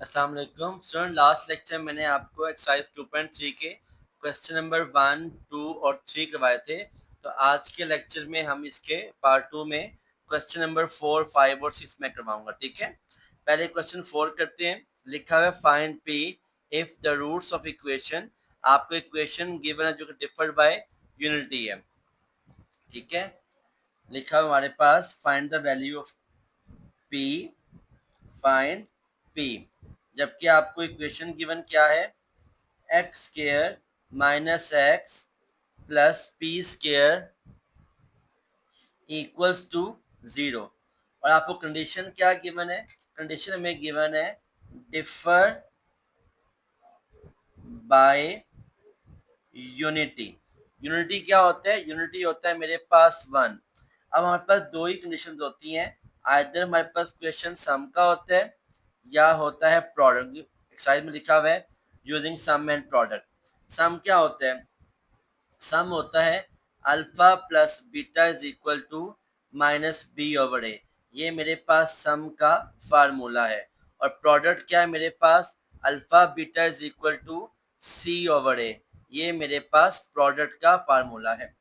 अस्सलाम वालेकुम student. Last lecture मैंने आपको एक्सरसाइज 2.3 के क्वेश्चन नंबर 1, 2 और 3 करवाए थे। तो आज के लेक्चर में हम इसके पार्ट 2 में क्वेश्चन नंबर 4, 5 और 6 में करवाऊंगा। ठीक है, पहले क्वेश्चन 4 करते हैं। लिखा हुआ है find P if the roots of equation. आपको इक्वेशन गिवन है जो कि डिफर्ड बाय यूनिटी है। ठीक है, लिखा हुआ हमारे पास find the value of p, find p, जबकि आपको इक्वेशन गिवन क्या है, x square minus x plus p square equals to 0। और आपको कंडीशन क्या गिवन है, कंडीशन में गिवन है डिफर बाय यूनिटी। यूनिटी क्या होता है, यूनिटी होता है मेरे पास 1। अब हमारे पास दो ही कंडीशन होती हैं, आइदर हमारे पास क्वेश्चन सम का होता है या होता है प्रोडक्ट। एक्सरसाइज में लिखा हुआ है using sum and product. Sum क्या होता है, सम होता है alpha plus beta is equal to minus b over a. ये मेरे पास सम का फार्मूला है। और प्रोडक्ट क्या है मेरे पास, alpha beta is equal to c over a. ये मेरे पास प्रोडक्ट का फार्मूला है।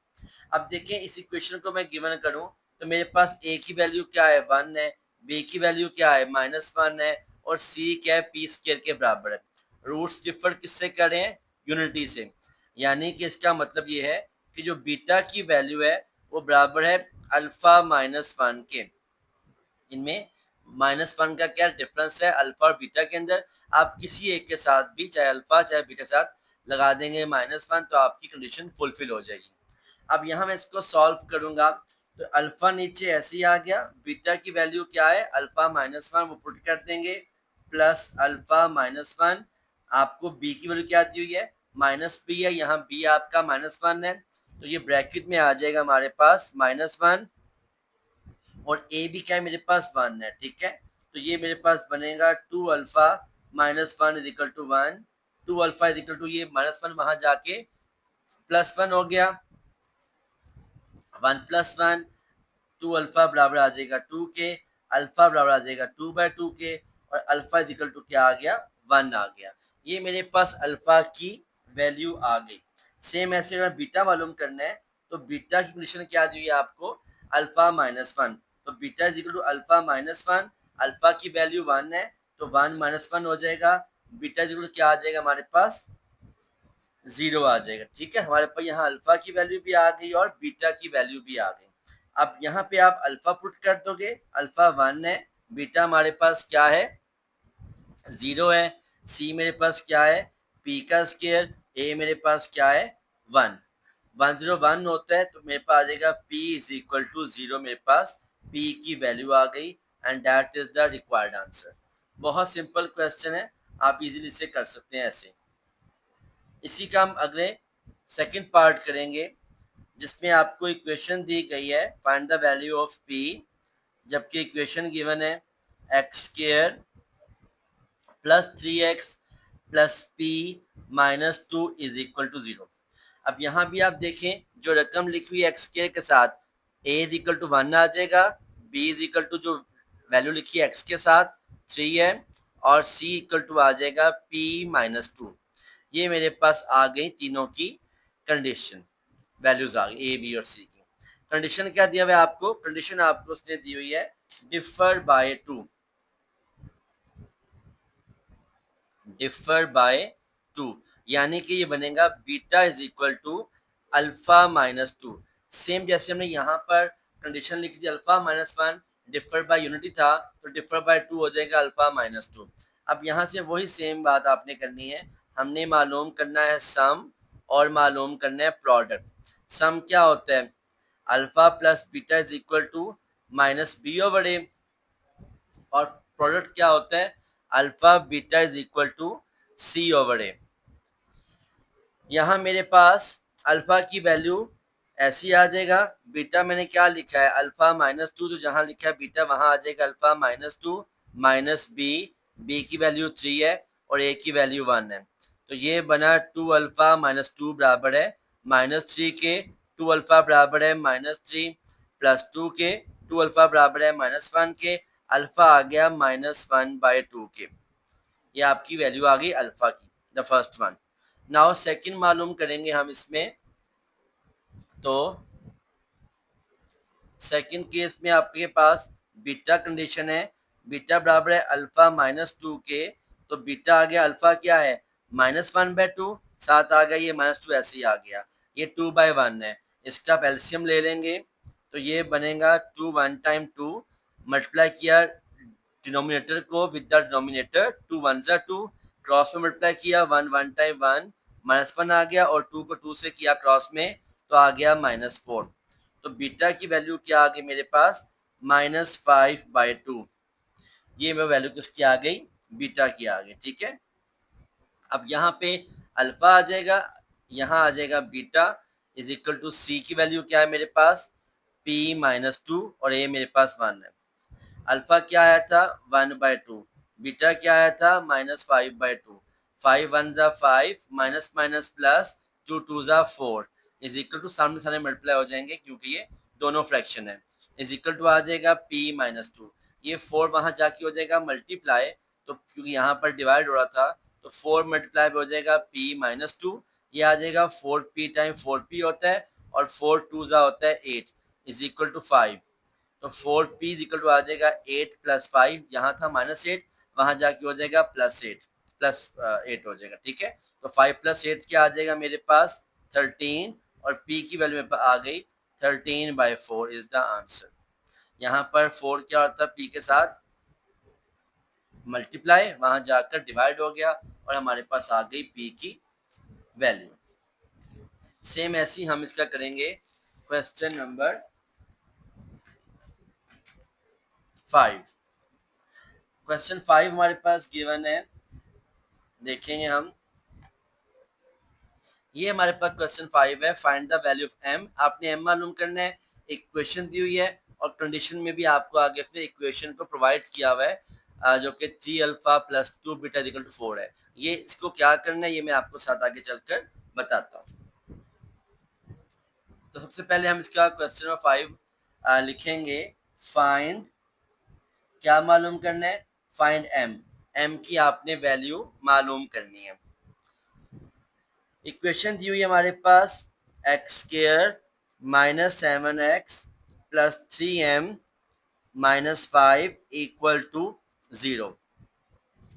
अब देखिए इस इक्वेशन को मैं गिवन करूं तो मेरे पास ए की वैल्यू क्या है, 1 है, बी की वैल्यू क्या है, -1 है, और सी क्या है, पी स्क्वायर के बराबर है। रूट्स डिफर किससे कर रहे हैं, यूनिटी से। यानी कि इसका मतलब ये है कि जो बीटा की वैल्यू है वो बराबर है अल्फा -1 के। इनमें -1 का क्या डिफरेंस है अल्फा और बीटा के अंदर। आप किसी एक के साथ भी, चाहे अल्फा चाहे बीटा के साथ लगा देंगे -1, तो आपकी कंडीशन फुलफिल हो जाएगी। अब यहाँ मैं इसको सॉल्व करूंगा तो अल्फा नीचे ऐसे ही आ गया, बीटा की वैल्यू क्या है अल्फा -1, वो पुट कर देंगे प्लस अल्फा -1। आपको बी की वैल्यू क्या दी हुई है, -b है, यहाँ b आपका -1 है, तो ये ब्रैकेट में आ जाएगा हमारे पास -1, और ए भी क्या है मेरे पास 1 है। ठीक है, तो ये मेरे पास बनेगा 2 alpha -1 is equal to 1। 2 alpha is equal to ये -1 वहां जाके +1 हो गया, 1 + 1, 2 अल्फा बराबर आ जाएगा 2 के, अल्फा बराबर आ जाएगा 2/2 के, और अल्फा इज इक्वल टू क्या आ गया, 1 आ गया। ये मेरे पास अल्फा की वैल्यू आ गई। सेम ऐसे अगर बीटा मालूम करना है तो बीटा की कंडीशन क्या दी हुई है आपको, अल्फा -1। तो beta is equal to alpha -1, alpha की वैल्यू 1 है तो 1 - 1 हो जाएगा, बीटा इज इक्वल टू क्या आ जाएगा हमारे पास, 0 आ जाएगा। ठीक है, हमारे पास यहाँ अल्फा की वैल्यू भी आ गई और बीटा की वैल्यू भी आ गई। अब यहाँ पे आप अल्फा पुट कर दोगे, अल्फा 1 है, बीटा हमारे पास क्या है 0 है, सी मेरे पास क्या है पी का स्क्वायर, ए मेरे पास क्या है 1। 101 होता है तो मेरे पास आ जाएगा p इज इक्वल टू 0। मेरे पास p की वैल्यू आ गई and that is the required answer. बहुत सिंपल क्वेश्चन है, आप इजीली इसे कर सकते हैं ऐसे। इसी का हम अगले सेकंड पार्ट करेंगे जिसमें आपको इक्वेशन दी गई है find the value of p, जबकि इक्वेशन गिवन है x square plus 3x plus P -2 is equal to 0। अब यहाँ भी आप देखें जो रकम लिखी हुई एक्स स्क्वायर के साथ a इज इक्वल टू 1 आ जाएगा, b इज इक्वल टू जो वैल्यू लिखी है x के साथ 3 है, और c इक्वल टू आ जाएगा p -2। ये मेरे पास आ गई तीनों की कंडीशन, वैल्यूज आ गई ए बी और सी की। कंडीशन क्या दिया हुआ है आपको, कंडीशन आपको उसने दी हुई है डिफर बाय 2, डिफर बाय 2, यानी कि ये बनेगा beta is equal to alpha -2। Same जैसे हमने यहाँ पर कंडीशन लिखी थी अल्फा -1, डिफर बाय यूनिटी था तो डिफर बाय 2 हो जाएगा अल्फा -2। अब यहाँ से वही सेम बात आपने करनी है, हमने मालूम करना है सम और मालूम करना है प्रोडक्ट। सम क्या होता है, alpha plus beta is equal to -b/a, और प्रोडक्ट क्या होता है, alpha beta is equal to c/a। यहाँ मेरे पास अल्फा की वैल्यू ऐसी आ जाएगा, बीटा मैंने क्या लिखा है अल्फा -2, तो जहाँ लिखा है बीटा वहां आ जाएगा अल्फा -2 माइनस बी की वैल्यू 3 है और ए की वैल्यू 1 है, तो ये बना 2 अल्फा -2 बराबर है -3 के, 2 अल्फा बराबर है -3 प्लस 2 के, 2 अल्फा बराबर है -1 के, अल्फा आ गया -1/2 के। ये आपकी वैल्यू आ गई अल्फा की, the first one. Now second मालूम करेंगे हम इसमें, तो सेकंड केस में आपके पास बीटा कंडीशन है, बीटा बराबर है अल्फा माइनस टू के, तो बीटा आ गया अल्फा क्या है -1/2, साथ आ गया ये -2 ऐसे ही आ गया, ये 2/1 है, इसका आप एलसीएम ले लेंगे तो ये बनेगा 2 1 टाइम 2, मल्टीप्लाई किया डिनोमिनेटर को विद द डिनोमिनेटर, 2 1 जा 2, क्रॉस में मल्टीप्लाई किया 1 1 टाइम 1, -1 आ गया, और 2 को 2 से किया क्रॉस में तो आ गया -4। तो बीटा की वैल्यू क्या आ गई मेरे पास -5/2, ये मेरी वैल्यू किसकी आ गई बीटा की आ गई। ठीक है, अब यहाँ पे अल्फा आ जाएगा, यहाँ आ जाएगा बीटा इज इक्वल टू सी की वैल्यू क्या है मेरे पास p-2, और ये मेरे पास 1 है। अल्फा क्या आया था 1/2, बीटा क्या आया था -5/2, 5 1 जा 5, माइनस माइनस प्लस 2 2 जा 4 इज इक्वल टू, सामने सामने मल्टीप्लाई हो जाएंगे क्योंकि ये दोनों फ्रैक्शन है, इज इक्वल टू आ जाएगा p-2, ये 4 वहां जाके हो जाएगा मल्टीप्लाई, तो क्योंकि यहाँ पर डिवाइड हो रहा था तो 4 मल्टीप्लाई हो जाएगा p-2, ये आ जाएगा 4p टाइम 4p होता है, और 4 2 जा होता है 8 इज इक्वल टू 5, तो 4p इक्वल टू आ जाएगा 8 प्लस 5, यहाँ था -8, वहां जाके हो जाएगा +8 +8 हो जाएगा। ठीक है, तो 5 + 8 क्या आ जाएगा मेरे पास 13, और p की वैल्यू मेरे पास आ गई 13/4 इज द आंसर। यहाँ पर 4 क्या होता है p के साथ मल्टीप्लाई, वहां जाकर डिवाइड हो गया, और हमारे पास आ गई p की वैल्यू। सेम ऐसी हम इसका करेंगे क्वेश्चन नंबर 5। क्वेश्चन 5 हमारे पास गिवन है, देखेंगे हम, ये हमारे पास क्वेश्चन 5 है, find the value of m। आपने m मालूम करना है, इक्वेशन दी हुई है, और कंडीशन में भी आपको आगे से इक्वेशन को प्रोवाइड किया हुआ है, जो कि 3α + 2β = 4 है। ये इसको क्या करना है ये मैं आपको साथ आगे चलकर बताता हूँ। तो सबसे पहले हम इसका क्वेश्चन नंबर 5 लिखेंगे, फाइंड, क्या मालूम करना है, फाइंड m की आपने वैल्यू मालूम करनी है। इक्वेशन दी हुई है हमारे पास x² -7x + 3m - 5 = 0।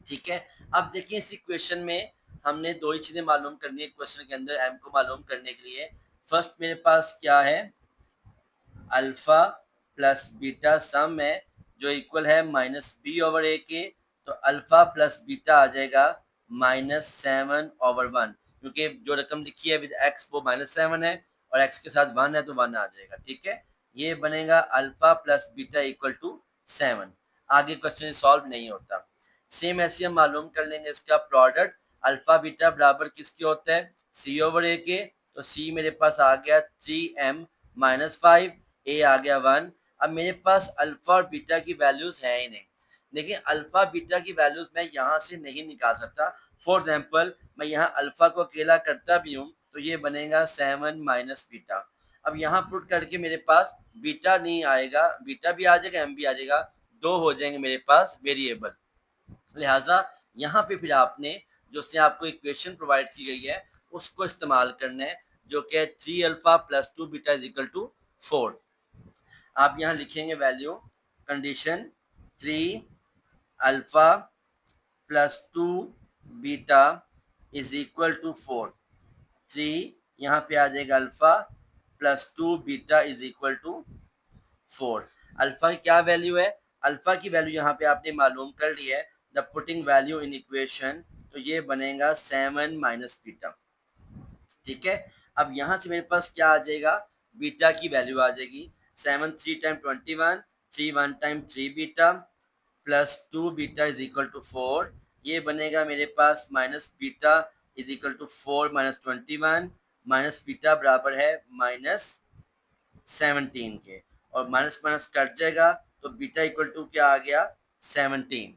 ठीक है, अब देखिए इस इक्वेशन में हमने दो ही चीजें मालूम करनी है क्वेश्चन के अंदर m को मालूम करने के लिए। फर्स्ट मेरे पास क्या है अल्फा प्लस बीटा सम है जो इक्वल है -b/a के, तो अल्फा प्लस बीटा आ जाएगा -7/1, क्योंकि जो रकम लिखी है विद x वो -7 है, और x के साथ 1 है तो 1 आ जाएगा। ठीक है, ये बनेगा अल्फा प्लस बीटा = 7। आगे क्वेश्चन सॉल्व नहीं होता। सेम ऐसे हम मालूम कर लेंगे इसका प्रोडक्ट, अल्फा बीटा बराबर किसके होता है c/a के, तो c मेरे पास आ गया 3m - 5, a आ गया 1। अब मेरे पास अल्फा और बीटा की वैल्यूज है ही नहीं। देखिए अल्फा बीटा की वैल्यूज मैं यहाँ से नहीं निकाल सकता। फॉर एग्जाम्पल मैं यहाँ अल्फा को अकेला करता भी हूँ तो ये बनेगा 7 - बीटा। अब यहाँ पुट करके मेरे पास बीटा नहीं आएगा, बीटा भी आ जाएगा एम भी आ जाएगा, दो हो जाएंगे मेरे पास वेरिएबल। लिहाजा यहाँ पे फिर आपने जो से आपको इक्वेशन प्रोवाइड की गई है उसको इस्तेमाल करना है, जो कि 3α + 2β = 4। आप यहाँ लिखेंगे वैल्यू, कंडीशन 3α + 2β = 4। 3 यहाँ पे आ जाएगा अल्फा प्लस 2β = 4। अल्फा की क्या वैल्यू है, अल्फा की वैल्यू यहाँ पे आपने मालूम कर ली है, the putting value in equation, तो ये बनेगा 7 - बीटा। ठीक है, अब यहाँ से मेरे पास क्या आ जाएगा बीटा की वैल्यू आ जाएगी 7 3 टाइम 21, 3 1 टाइम 3 बीटा प्लस 2β = 4, ये बनेगा मेरे पास -बीटा = 4 - 21, माइनस बीटा बराबर है -17 के, और माइनस माइनस कट जाएगा तो बीटा = क्या आ गया 17।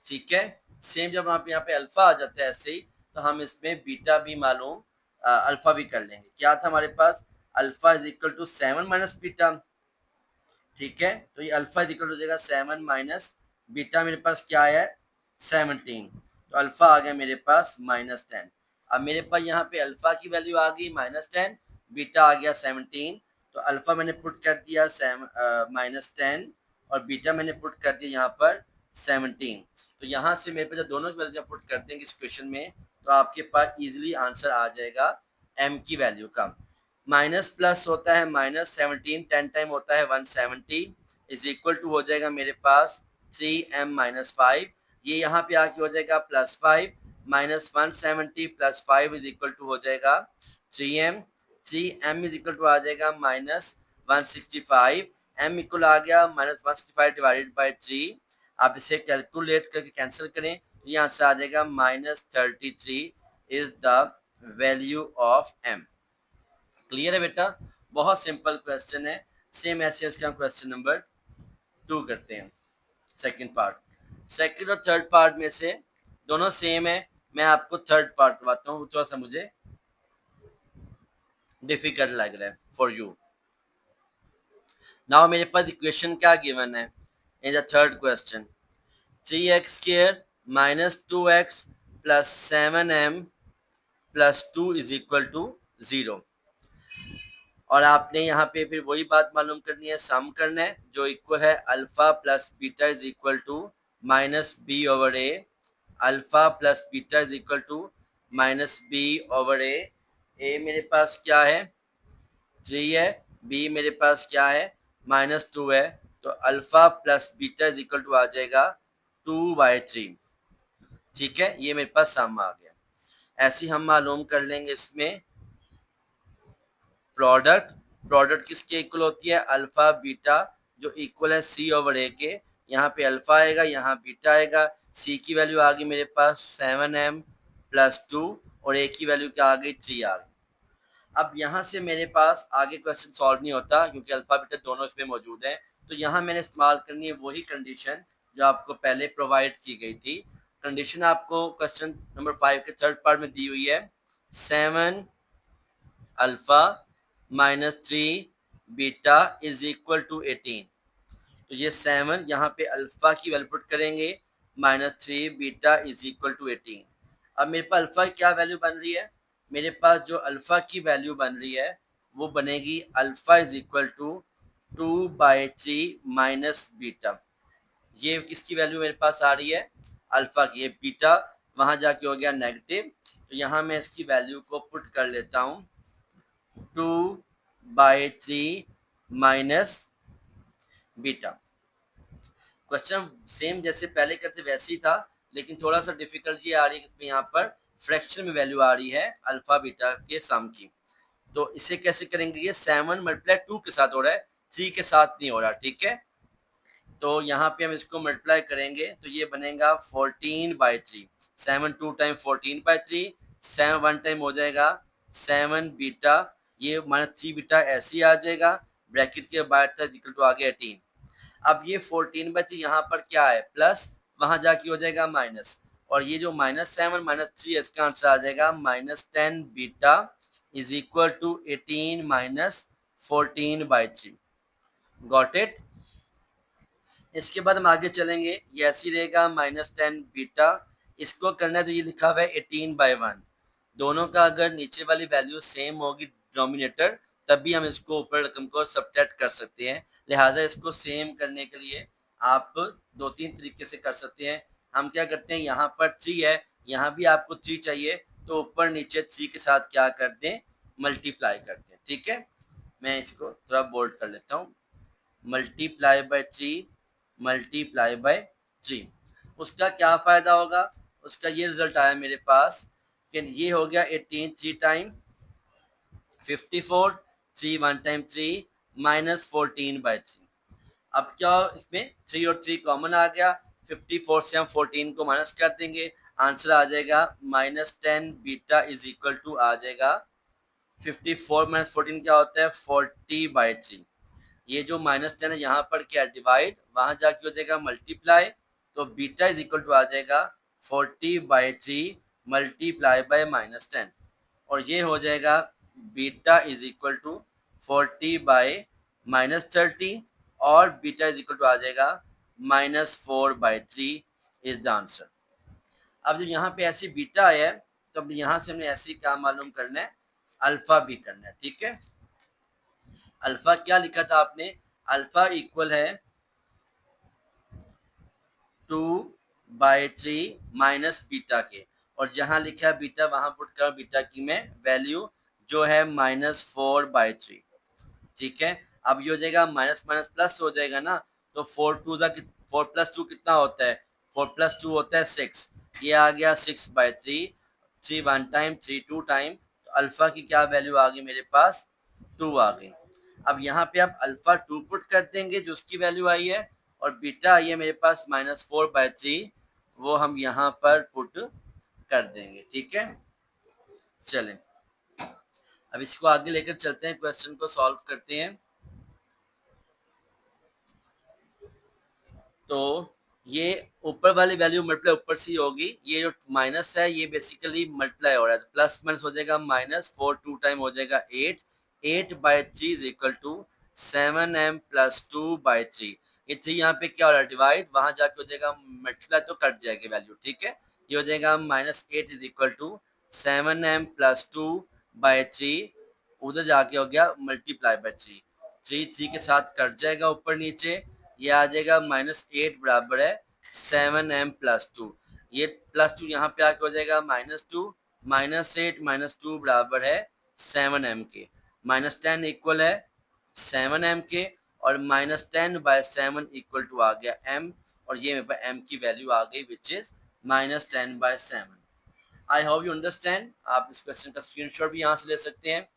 ठीक है, सेम जब आप यहाँ पे अल्फा आ जाता है ऐसे ही, तो हम इसमें बीटा भी मालूम अल्फा भी कर लेंगे। क्या था हमारे पास अल्फा = 7 - बीटा। ठीक है, तो ये अल्फा = हो जाएगा 7 - बीटा, मेरे पास क्या है 17, तो अल्फा आ गया मेरे पास -10। अब मेरे पास यहाँ पे अल्फा की वैल्यू आ गई -10, बीटा आ गया 17। तो अल्फा मैंने पुट कर दिया -10 और बीटा मैंने पुट कर दिया यहाँ पर 17। तो यहाँ से मेरे पास दोनों की वैल्यू पुट कर देंगे इस क्वेश्चन में, तो आपके पास इजीली आंसर आ जाएगा m की वैल्यू का। माइनस प्लस होता है -17, 10 टाइम होता है 170, इज इक्वल टू हो जाएगा मेरे पास 3m-5। ये यहाँ पे आके हो जाएगा +5, -170 +5 इज इक्वल टू हो जाएगा 3m। 3m is equal to आ जाएगा -165। m इक्वल आ गया -165 डिवाइडेड बाई 3। आप इसे कैलकुलेट करके कैंसिल करें तो ये आंसर आ जाएगा -33 is the value of m। Clear है बेटा? बहुत सिंपल क्वेश्चन है। सेम ऐसे इसका हम क्वेश्चन नंबर 2 करते हैं, सेकंड पार्ट। सेकंड और थर्ड पार्ट में से दोनों सेम है, मैं आपको थर्ड पार्ट बताता हूँ, थोड़ा सा मुझे डिफिकल्ट लग रहा है फॉर यू। नाउ मेरे पास इक्वेशन क्या गिवन है in the third question, 3x² -2x + 7m + 2 is equal to 0। और आपने यहाँ पे फिर वही बात मालूम करनी है, सम करना है, जो इक्वल है alpha plus beta is equal to -b/a। Alpha plus beta is equal to -b/a। ए मेरे पास क्या है 3 है, बी मेरे पास क्या है -2 है, तो alpha plus beta is equal to आ जाएगा 2/3। ठीक है, ये मेरे पास सम आ गया। ऐसे हम मालूम कर लेंगे इसमें प्रोडक्ट। प्रोडक्ट किसके इक्वल होती है अल्फा बीटा, जो इक्वल है c/a के। यहाँ पे अल्फा आएगा, यहाँ बीटा आएगा। c की वैल्यू आ गई मेरे पास 7m + 2 और a की वैल्यू क्या आ गई 3 आ गई। अब यहाँ से मेरे पास आगे क्वेश्चन सॉल्व नहीं होता क्योंकि अल्फा बीटा दोनों इसमें मौजूद है। तो यहाँ मैंने इस्तेमाल करनी है वही कंडीशन जो आपको पहले प्रोवाइड की गई थी। कंडीशन आपको क्वेश्चन नंबर 5 के थर्ड पार्ट में दी हुई है, 7 alpha -3 beta is equal to 18। तो ये 7 यहाँ पे अल्फा की वैल्यू पुट करेंगे, -3 बीटा इज इक्वल टू 18। अब मेरे पास अल्फा की क्या वैल्यू बन रही है, मेरे पास जो अल्फा की वैल्यू बन रही है वो बनेगी alpha is equal to 2/3 minus beta. ये किसकी वैल्यू मेरे पास आ रही है अल्फा की। ये बीटा वहां जाके हो गया नेगेटिव, तो यहाँ मैं इसकी वैल्यू को पुट कर लेता हूँ 2/3 माइनस बीटा। क्वेश्चन सेम जैसे पहले करते वैसे ही था, लेकिन थोड़ा सा डिफिकल्ट ये आ रही है इसमें, यहाँ पर फ्रैक्शन में वैल्यू आ रही है अल्फा बीटा के सम की। तो इसे कैसे करेंगे, ये 7 मल्टीप्लाई 2 के साथ हो रहा है, 3 के साथ नहीं हो रहा। ठीक है, तो यहाँ पे हम इसको मल्टीप्लाई करेंगे तो ये बनेगा 14/3। 7 2 टाइम 14/3, 7 1 टाइम हो जाएगा 7 बीटा, ये -3 बीटा ऐसे ही आ जाएगा, ब्रैकेट के बाद तक इक्वल टू आ गया 18। अब ये 14/3 यहाँ पर क्या है प्लस, वहां जाके हो जाएगा माइनस, और ये जो -7 -3 इसका आंसर आ जाएगा -10 beta is equal to 18 minus 14/3। Got it? इसके बाद हम आगे चलेंगे, ये ऐसी रहेगा -10 बीटा। इसको करना है तो ये लिखा हुआ है 18/1। दोनों का अगर नीचे वाली वैल्यू सेम होगी डिनोमिनेटर, तभी हम इसको ऊपर रकम को सब्ट्रैक्ट कर सकते हैं। लिहाजा इसको सेम करने के लिए आप 2-3 तरीके से कर सकते हैं। हम क्या करते हैं, यहाँ पर 3 है, यहाँ भी आपको 3 चाहिए, तो ऊपर नीचे 3 के साथ क्या कर दें मल्टीप्लाई करते हैं। ठीक है, मैं इसको थोड़ा बोल्ड कर लेता हूँ, मल्टीप्लाई बाय 3 मल्टीप्लाई बाय 3। उसका क्या फायदा होगा, उसका ये रिजल्ट आया मेरे पास कि ये हो गया 18 3 टाइम 54, 3 1 टाइम 3 माइनस 14/3। अब क्या इसमें 3 और 3 कॉमन आ गया, 54 से हम 14 को माइनस कर देंगे, आंसर आ जाएगा -10 बीटा इज इक्वल टू आ जाएगा 54 माइनस 14 क्या होता है 40/3। ये जो -10 है यहाँ पर क्या डिवाइड, वहां जाके हो जाएगा मल्टीप्लाई, तो बीटा इज इक्वल टू आ जाएगा 40/3 मल्टीप्लाई बाय -10, और ये हो जाएगा बीटा इज इक्वल टू 40/-30, और बीटा इज इक्वल टू आ जाएगा -4/3 इज द आंसर। अब जब यहाँ पे ऐसी बीटा आया है तो अब यहाँ से हमने ऐसी क्या मालूम करना है, अल्फा भी करना है। ठीक है, अल्फा क्या लिखा था आपने, अल्फा इक्वल है 2/3 माइनस बीटा के, और जहां लिखा है बीटा वहां पुट कर बीटा की मैं वैल्यू जो है -4/3। ठीक है, अब ये हो जाएगा माइनस माइनस प्लस हो जाएगा ना, तो 4 + 2 कितना होता है, 4 + 2 होता है 6, ये आ गया 6/3, 3 वन टाइम 3 टू टाइम, तो अल्फा की क्या वैल्यू आ गई मेरे पास, 2 आ गई। अब यहाँ पे आप अल्फा 2 पुट कर देंगे जो उसकी वैल्यू आई है, और बीटा आई है मेरे पास -4/3, वो हम यहाँ पर पुट कर देंगे। ठीक है, चलें अब इसको आगे लेकर चलते हैं, क्वेश्चन को सॉल्व करते हैं। तो ये ऊपर वाली वैल्यू मल्टीप्लाई ऊपर से होगी, ये जो माइनस है ये बेसिकली मल्टीप्लाई हो रहा है, तो प्लस माइनस हो जाएगा -4, 2 टाइम हो जाएगा 8, 8/3 इज इक्वल टू 7m + 2/3। ये 3 यहाँ पे क्या हो रहा है, डिवाइड, वहां जाके हो जाएगा मल्टीप्लाई, तो कट जाएगी वैल्यू। ठीक है, ये हो जाएगा -8 इज इक्वल टू 7m + 2/3, उधर जाके हो गया मल्टीप्लाई बाय 3, 3 के साथ कट जाएगा ऊपर नीचे, ये आ जाएगा -8 बराबर है 7m + 2, ये +2 यहाँ पे आके हो जाएगा -2, -8 -2 बराबर है 7m के, -10 इक्वल है 7m के, और -10/7 इक्वल टू आ गया m, और ये मेरे पास m की वैल्यू आ गई which is -10/7। I hope you understand. आप इस क्वेश्चन का स्क्रीनशॉट भी यहाँ से ले सकते हैं।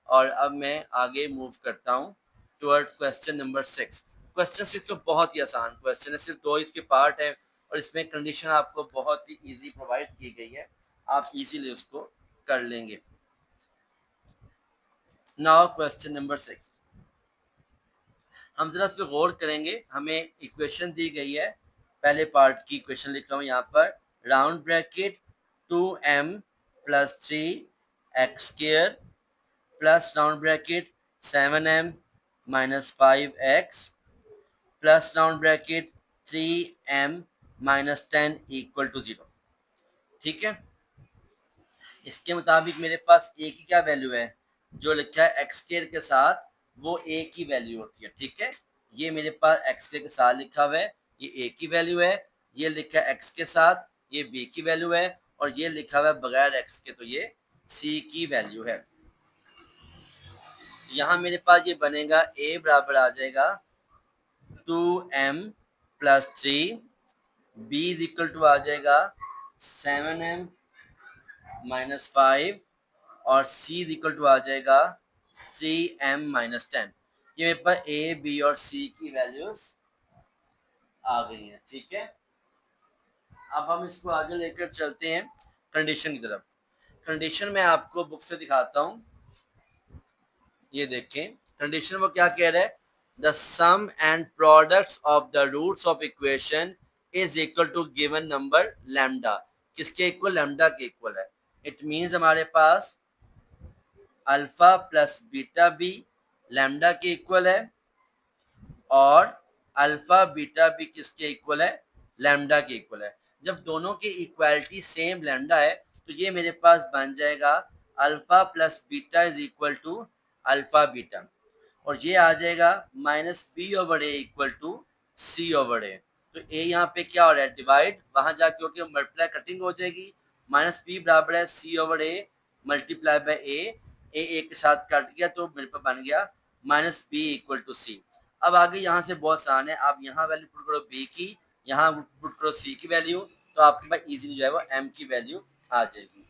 और अब मैं आगे मूव करता हूँ टुवर्ड क्वेश्चन नंबर 6। क्वेश्चन 6 तो बहुत ही आसान क्वेश्चन है, सिर्फ 2 इसके पार्ट है, और इसमें कंडीशन आपको बहुत ही इजी प्रोवाइड की गई है, आप इजीली उसको कर लेंगे। नाउ क्वेश्चन नंबर 6, हम जरा इस पर गौर करेंगे। हमें इक्वेशन दी गई है, पहले पार्ट की इक्वेशन लिखा हूँ यहाँ पर, round bracket 2m + 3x² plus round bracket 7m - 5x plus round bracket 3m - 10 equal to 0। ठीक है, इसके मुताबिक मेरे पास a की क्या वैल्यू है, जो लिखा है x² के साथ वो a की वैल्यू होती है। ठीक है, ये मेरे पास x² के साथ लिखा हुआ है, ये a की वैल्यू है, ये लिखा है x के साथ, ये b की वैल्यू है, और ये लिखा हुआ है बगैर x के, तो ये c की वैल्यू है। यहाँ मेरे पास ये बनेगा a बराबर आ जाएगा 2m + 3, b is equal to आ जाएगा 7m - 5, और c इज इक्वल टू आ जाएगा 3m - 10। ये मेरे पास a, b और c की वैल्यूज आ गई हैं। ठीक है, अब हम इसको आगे लेकर चलते हैं कंडीशन की तरफ। कंडीशन में आपको बुक से दिखाता हूँ, ये देखें कंडीशन वो क्या कह रहा है, the sum and products of the roots of equation is equal to given number lambda. किसके इक्वल, लैम्डा के इक्वल है। इट मींस हमारे पास अल्फा प्लस बीटा भी लैम्डा के इक्वल है, और अल्फा बीटा भी किसके इक्वल है, लैम्डा के इक्वल है। जब दोनों की इक्वालिटी सेम लैम्डा है तो ये मेरे पास बन जाएगा alpha plus beta is equal to alpha beta, और ये आ जाएगा -b/a इक्वल टू c/a। तो a यहाँ पे क्या हो रहा है, डिवाइड, वहां जाके होकर मल्टीप्लाई कटिंग हो जाएगी, -b बराबर है c/a मल्टीप्लाई बाय a के साथ कट गया, तो मेरे पास बन गया -b इक्वल टू c। अब आगे यहाँ से बहुत आसान है, आप यहाँ वैल्यू पुट करो b की, यहाँ पुट करो c की वैल्यू, तो आपके पास इजीली जो है वो m की वैल्यू आ जाएगी।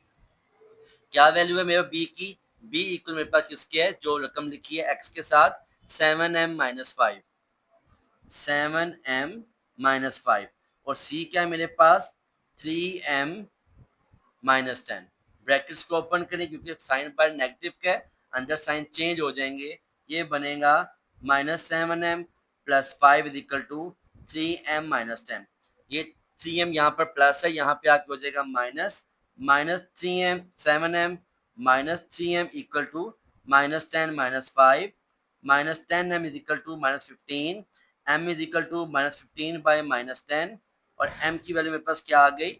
क्या वैल्यू है मेरे b की, b इक्वल मेरे पास किसके है, जो रकम लिखी है x के साथ 7m - 5, 7m - 5, और c क्या है मेरे पास 3m - 10। ब्रैकेट्स को ओपन करें क्योंकि साइन पर नेगेटिव का है, अंदर साइन चेंज हो जाएंगे, ये बनेगा -7m + 5 is equal to 3m - 10। ये 3m यहाँ पर प्लस है, यहाँ पे आके हो जाएगा minus, -3m 7m - 3m equal to -10 - 5, -10m is equal to -15, m is equal to -15 by -10, और m की वैल्यू मेरे पास क्या आ गई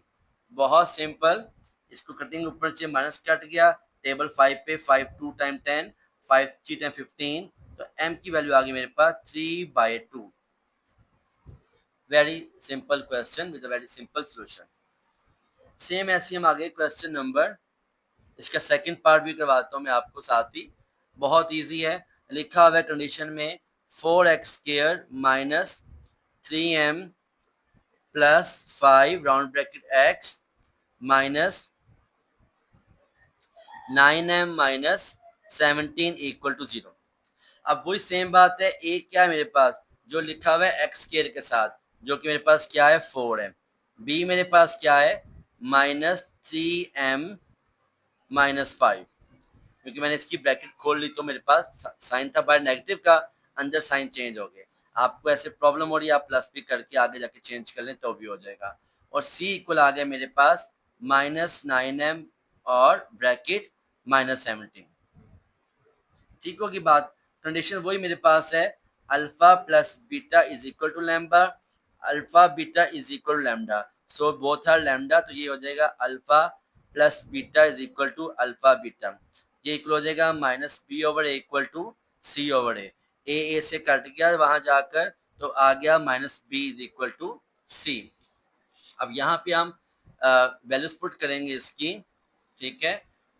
बहुत सिंपल, इसको कटिंग ऊपर से माइनस कट गया, टेबल 5 पे 5 2 टाइम 10, 5 3 टाइम 15, तो m की वैल्यू आ गई मेरे पास 3/2। Very simple question with a very simple solution. Same ऐसे हम आगे क्वेश्चन नंबर, इसका सेकंड पार्ट भी करवाता हूँ मैं आपको साथ ही। बहुत इजी है, लिखा हुआ है कंडीशन में 4x² minus 3m plus 5 round bracket x minus 9m minus 17 equal to 0। अब वही सेम बात है, ए क्या है मेरे पास, जो लिखा हुआ है x² के साथ, जो कि मेरे पास क्या है 4 है। बी मेरे पास क्या है माइनस 3m माइनस 5, क्योंकि मैंने इसकी ब्रैकेट खोल ली तो मेरे पास साइन था बाहर नेगेटिव का, अंदर साइन चेंज हो गया। आपको ऐसे प्रॉब्लम हो रही है, आप प्लस भी करके आगे जाके चेंज कर लें तो भी हो जाएगा। और सी इक्वल आ गया मेरे पास माइनस 9m और ब्रैकेट माइनस 17। ठीक होगी बात। कंडीशन वही मेरे पास है, alpha plus beta is equal to lambda, alpha beta is equal to lambda, so both are lambda, तो ये हो जाएगा alpha plus beta is equal to alpha beta. ये इक्वल हो जाएगा minus b over a equal to c over a से cut गया वहां जाकर, तो आ गया minus b is equal to c. अब यहाँ पे हम वैल्यूज पुट करेंगे इसकी, ठीक है,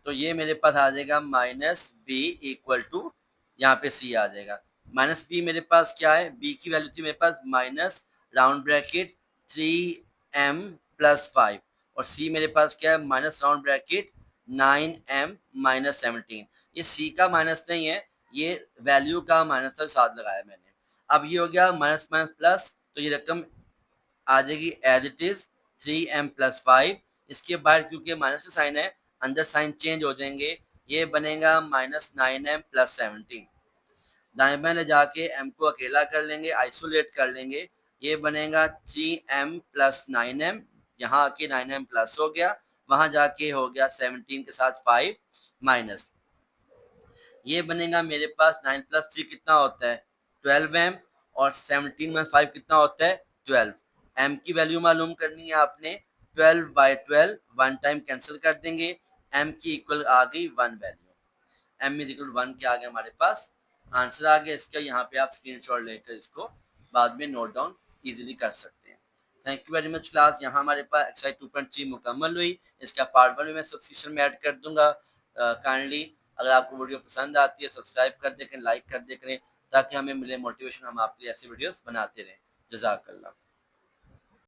तो ये मेरे पास आ जाएगा माइनस बी इक्वल टू, यहाँ पे सी आ जाएगा। माइनस बी मेरे पास क्या है, बी की वैल्यू थी मेरे पास minus round bracket 3m plus 5, और सी मेरे पास क्या है minus round bracket 9m minus 17। ये सी का माइनस नहीं है, ये वैल्यू का माइनस था, साथ लगाया मैंने। अब ये हो गया माइनस माइनस प्लस, तो ये रकम आ जाएगी as it is 3m plus 5। इसके बाद क्योंकि माइनस का साइन है, अंदर साइन चेंज हो जाएंगे, ये बनेगा माइनस 9m प्लस 17। दाएं बाएं ले जाके m को अकेला कर लेंगे, आइसोलेट कर लेंगे, ये बनेगा 3m प्लस 9m, यहाँ आके 9m प्लस हो गया, वहां जाके हो गया 17 के साथ 5 माइनस, ये बनेगा मेरे पास 9 प्लस 3 कितना होता है 12m, और 17 माइनस 5 कितना होता है 12। m की वैल्यू मालूम करनी है आपने, 12/12 वन टाइम कैंसिल कर देंगे, m की इक्वल आ गई 1 वैल्यू, m इज इक्वल 1 क्या आ गया हमारे पास आंसर आ गया इसका। यहाँ पे आप स्क्रीनशॉट लेकर इसको बाद में नोट डाउन इजीली कर सकते हैं। Thank you very much class. यहाँ हमारे पास एक्सरसाइज 2.3 मुकम्मल हुई, इसका पार्ट 1 भी मैं सब्सक्रिप्शन में ऐड कर दूंगा। काइंडली अगर आपको वीडियो पसंद आती है सब्सक्राइब कर दें, लाइक कर दें, ताकि हमें मिले मोटिवेशन, हम आपके लिए ऐसी वीडियोस बनाते रहें। जज़ाकल्लाह।